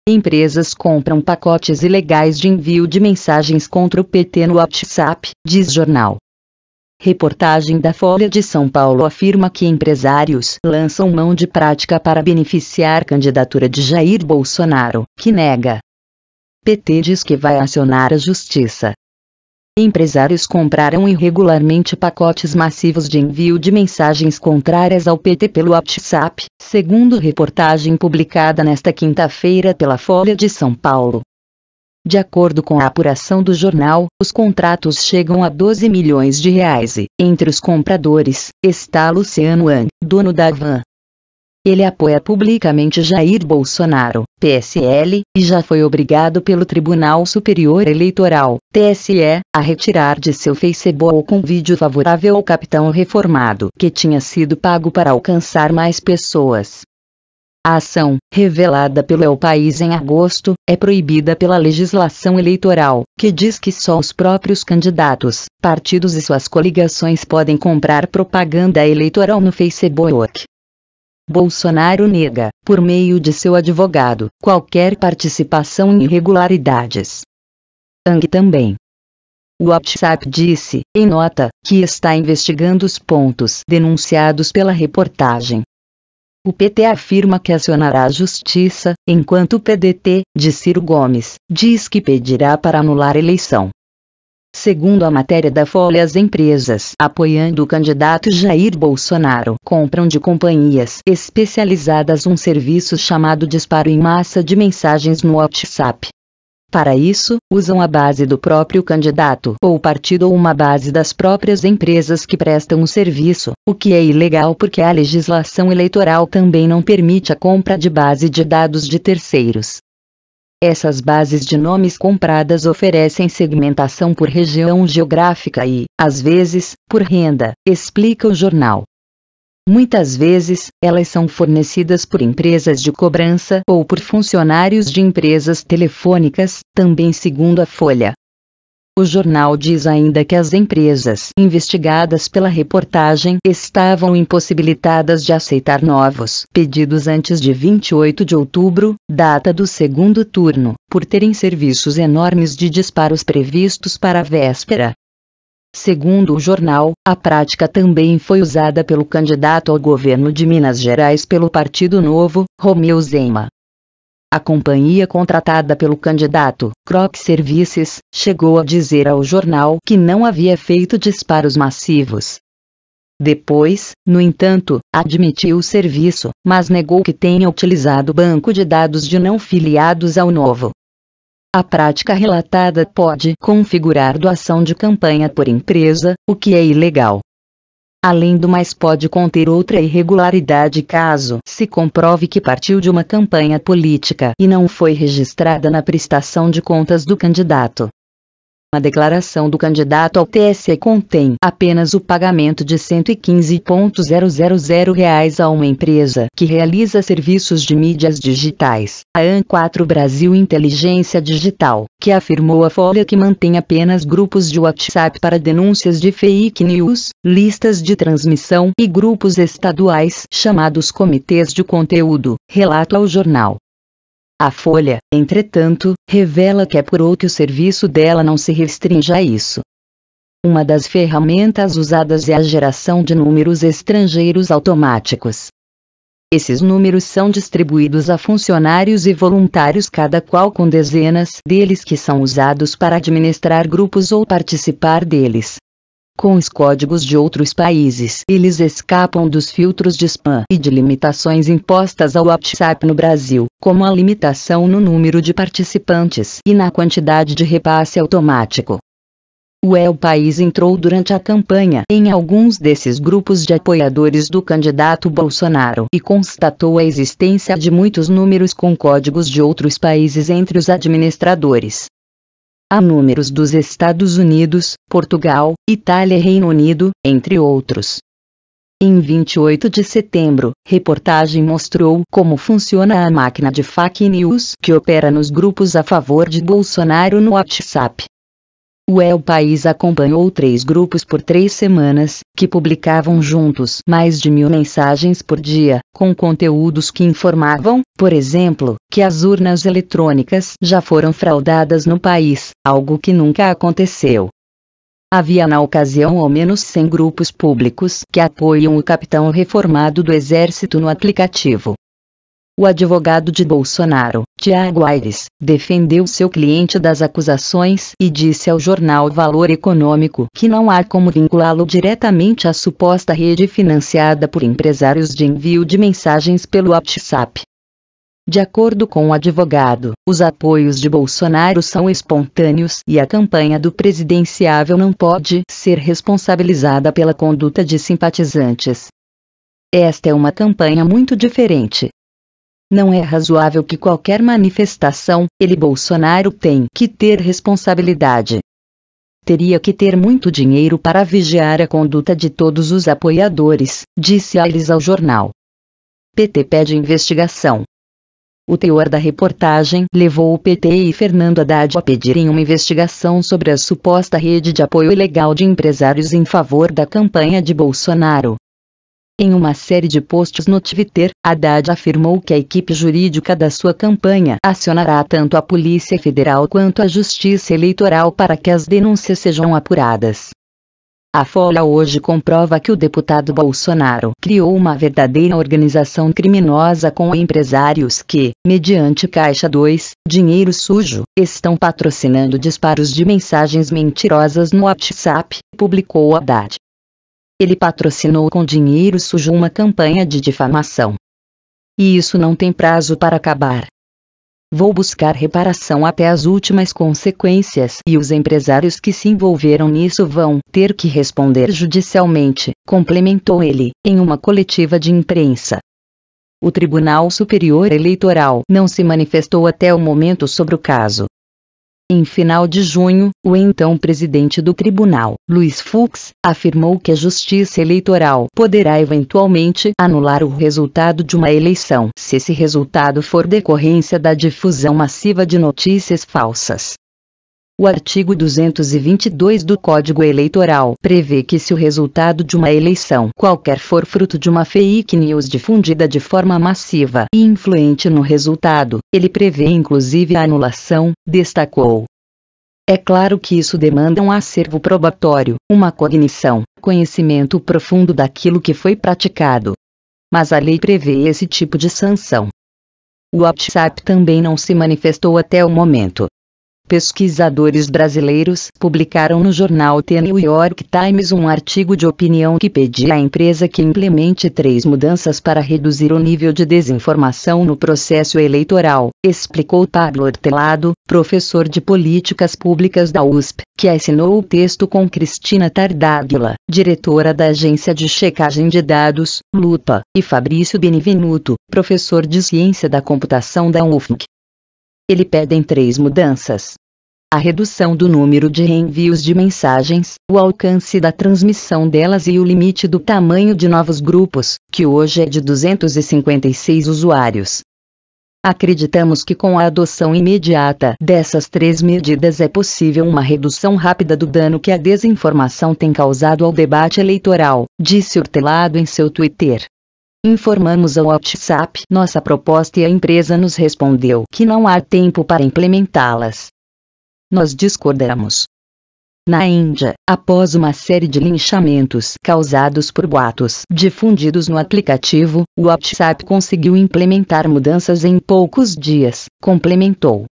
Empresas compram pacotes ilegais de envio de mensagens contra o PT no WhatsApp, diz jornal. Reportagem da Folha de São Paulo afirma que empresários lançam mão de prática para beneficiar candidatura de Jair Bolsonaro, que nega. PT diz que vai acionar a justiça. Empresários compraram irregularmente pacotes massivos de envio de mensagens contrárias ao PT pelo WhatsApp, segundo reportagem publicada nesta quinta-feira pela Folha de São Paulo. De acordo com a apuração do jornal, os contratos chegam a 12 milhões de reais e, entre os compradores, está Luciano Hang, dono da Van. Ele apoia publicamente Jair Bolsonaro, PSL, e já foi obrigado pelo Tribunal Superior Eleitoral, TSE, a retirar de seu Facebook um vídeo favorável ao capitão reformado que tinha sido pago para alcançar mais pessoas. A ação, revelada pelo El País em agosto, é proibida pela legislação eleitoral, que diz que só os próprios candidatos, partidos e suas coligações podem comprar propaganda eleitoral no Facebook. Bolsonaro nega, por meio de seu advogado, qualquer participação em irregularidades. Hang também. O WhatsApp disse, em nota, que está investigando os pontos denunciados pela reportagem. O PT afirma que acionará a justiça, enquanto o PDT, de Ciro Gomes, diz que pedirá para anular a eleição. Segundo a matéria da Folha, as empresas apoiando o candidato Jair Bolsonaro compram de companhias especializadas um serviço chamado disparo em massa de mensagens no WhatsApp. Para isso, usam a base do próprio candidato ou partido ou uma base das próprias empresas que prestam o serviço, o que é ilegal porque a legislação eleitoral também não permite a compra de base de dados de terceiros. Essas bases de nomes compradas oferecem segmentação por região geográfica e, às vezes, por renda, explica o jornal. Muitas vezes, elas são fornecidas por empresas de cobrança ou por funcionários de empresas telefônicas, também segundo a Folha. O jornal diz ainda que as empresas investigadas pela reportagem estavam impossibilitadas de aceitar novos pedidos antes de 28 de outubro, data do segundo turno, por terem serviços enormes de disparos previstos para a véspera. Segundo o jornal, a prática também foi usada pelo candidato ao governo de Minas Gerais pelo Partido Novo, Romeu Zema. A companhia contratada pelo candidato, Croc Services, chegou a dizer ao jornal que não havia feito disparos massivos. Depois, no entanto, admitiu o serviço, mas negou que tenha utilizado o banco de dados de não filiados ao Novo. A prática relatada pode configurar doação de campanha por empresa, o que é ilegal. Além do mais, pode conter outra irregularidade caso se comprove que partiu de uma campanha política e não foi registrada na prestação de contas do candidato. A declaração do candidato ao TSE contém apenas o pagamento de R$ 115.000 a uma empresa que realiza serviços de mídias digitais, a AN4 Brasil Inteligência Digital, que afirmou à Folha que mantém apenas grupos de WhatsApp para denúncias de fake news, listas de transmissão e grupos estaduais chamados comitês de conteúdo, relata ao jornal. A Folha, entretanto, revela que apurou que o serviço dela não se restringe a isso. Uma das ferramentas usadas é a geração de números estrangeiros automáticos. Esses números são distribuídos a funcionários e voluntários, cada qual com dezenas deles que são usados para administrar grupos ou participar deles. Com os códigos de outros países, eles escapam dos filtros de spam e de limitações impostas ao WhatsApp no Brasil, como a limitação no número de participantes e na quantidade de repasse automático. O El País entrou durante a campanha em alguns desses grupos de apoiadores do candidato Bolsonaro e constatou a existência de muitos números com códigos de outros países entre os administradores. Há números dos Estados Unidos, Portugal, Itália e Reino Unido, entre outros. Em 28 de setembro, reportagem mostrou como funciona a máquina de fake news que opera nos grupos a favor de Bolsonaro no WhatsApp. O El País acompanhou 3 grupos por 3 semanas, que publicavam juntos mais de 1000 mensagens por dia, com conteúdos que informavam, por exemplo, que as urnas eletrônicas já foram fraudadas no país, algo que nunca aconteceu. Havia na ocasião ao menos 100 grupos públicos que apoiam o capitão reformado do Exército no aplicativo. O advogado de Bolsonaro, Tiago Aires, defendeu seu cliente das acusações e disse ao jornal Valor Econômico que não há como vinculá-lo diretamente à suposta rede financiada por empresários de envio de mensagens pelo WhatsApp. De acordo com o advogado, os apoios de Bolsonaro são espontâneos e a campanha do presidenciável não pode ser responsabilizada pela conduta de simpatizantes. Esta é uma campanha muito diferente. Não é razoável que qualquer manifestação, Bolsonaro tem que ter responsabilidade. Teria que ter muito dinheiro para vigiar a conduta de todos os apoiadores, disse Aires ao jornal. PT pede investigação. O teor da reportagem levou o PT e Fernando Haddad a pedirem uma investigação sobre a suposta rede de apoio ilegal de empresários em favor da campanha de Bolsonaro. Em uma série de posts no Twitter, Haddad afirmou que a equipe jurídica da sua campanha acionará tanto a Polícia Federal quanto a Justiça Eleitoral para que as denúncias sejam apuradas. A Folha hoje comprova que o deputado Bolsonaro criou uma verdadeira organização criminosa com empresários que, mediante Caixa 2, dinheiro sujo, estão patrocinando disparos de mensagens mentirosas no WhatsApp, publicou Haddad. Ele patrocinou com dinheiro sujo uma campanha de difamação. E isso não tem prazo para acabar. Vou buscar reparação até as últimas consequências e os empresários que se envolveram nisso vão ter que responder judicialmente, complementou ele, em uma coletiva de imprensa. O Tribunal Superior Eleitoral não se manifestou até o momento sobre o caso. Em final de junho, o então presidente do tribunal, Luiz Fux, afirmou que a Justiça Eleitoral poderá eventualmente anular o resultado de uma eleição se esse resultado for decorrência da difusão massiva de notícias falsas. O artigo 222 do Código Eleitoral prevê que se o resultado de uma eleição qualquer for fruto de uma fake news difundida de forma massiva e influente no resultado, ele prevê inclusive a anulação, destacou. É claro que isso demanda um acervo probatório, uma cognição, conhecimento profundo daquilo que foi praticado. Mas a lei prevê esse tipo de sanção. O WhatsApp também não se manifestou até o momento. Pesquisadores brasileiros publicaram no jornal The New York Times um artigo de opinião que pedia à empresa que implemente 3 mudanças para reduzir o nível de desinformação no processo eleitoral, explicou Pablo Hortelado, professor de políticas públicas da USP, que assinou o texto com Cristina Tardáguila, diretora da Agência de Checagem de Dados, Lupa, e Fabrício Benevenuto, professor de Ciência da Computação da UFMG. Ele pedem 3 mudanças. A redução do número de reenvios de mensagens, o alcance da transmissão delas e o limite do tamanho de novos grupos, que hoje é de 256 usuários. Acreditamos que com a adoção imediata dessas 3 medidas é possível uma redução rápida do dano que a desinformação tem causado ao debate eleitoral, disse Hortelado em seu Twitter. Informamos ao WhatsApp nossa proposta e a empresa nos respondeu que não há tempo para implementá-las. Nós discordamos. Na Índia, após uma série de linchamentos causados por boatos difundidos no aplicativo, o WhatsApp conseguiu implementar mudanças em poucos dias, complementou.